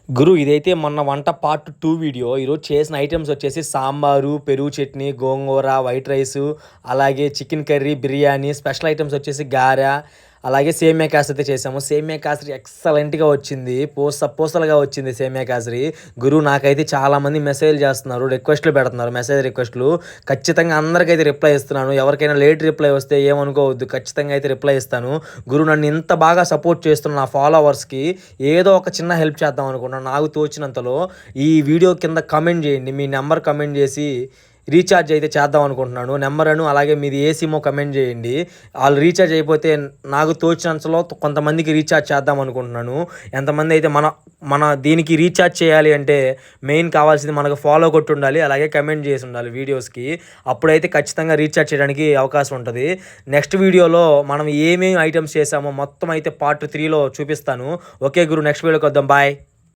గురు ఇదైతే మొన్న వంట పార్ట్ 2 వీడియో. ఈరోజు చేసిన ఐటెమ్స్ వచ్చేసి సాంబారు, పెరుగు చట్నీ, గోంగూర, వైట్ రైసు, అలాగే chicken curry, biryani, special items వచ్చేసి గారె, అలాగే సేమియా కాసరి చేసాము. సేమియా కాసరి ఎక్సలెంట్‌గా వచ్చింది. పూసలుగా వచ్చింది సేమియా కాసరి. గురు నాకైతే చాలామంది మెసేజ్‌లు చేస్తున్నారు, రిక్వెస్ట్‌లు పెడుతున్నారు, మెసేజ్ రిక్వెస్ట్‌లు. ఖచ్చితంగా అందరికైతే రిప్లై ఇస్తున్నాను. ఎవరికైనా లేట్ రిప్లై వస్తే ఏమనుకోవద్దు. ఖచ్చితంగా అయితే రిప్లై ఇస్తాను. గురు నన్ను ఇంత బాగా సపోర్ట్ చేస్తున్న నా ఫాలోవర్స్‌కి ఏదో ఒక చిన్న హెల్ప్ చేద్దాం అనుకున్నాను. నాకు తోచినంతలో ఈ వీడియో కింద కామెంట్ చేయండి. మీ నెంబర్ కామెంట్ చేసి రీఛార్జ్ అయితే చేద్దాం అనుకుంటున్నాను. నెంబరను అలాగే మీది ఏ సిమో కమెంట్ చేయండి. ఆళ్ళు రీఛార్జ్ అయిపోతే నాకు తోచినంతలో కొంతమందికి రీఛార్జ్ చేద్దాం అనుకుంటున్నాను. ఎంతమంది అయితే మన దీనికి రీఛార్జ్ చేయాలి అంటే మెయిన్ కావాల్సింది మనకు ఫాలో కొట్టి ఉండాలి. అలాగే కమెంట్ చేసి ఉండాలి వీడియోస్‌కి. అప్పుడైతే ఖచ్చితంగా రీఛార్జ్ చేయడానికి అవకాశం ఉంటది. నెక్స్ట్ వీడియోలో మనం ఏమేమి ఐటెమ్స్ చేసామో మొత్తం అయితే పార్ట్ 3లో చూపిస్తాను. ఓకే గురు, నెక్స్ట్ వీడియోకి వద్దాం. బాయ్.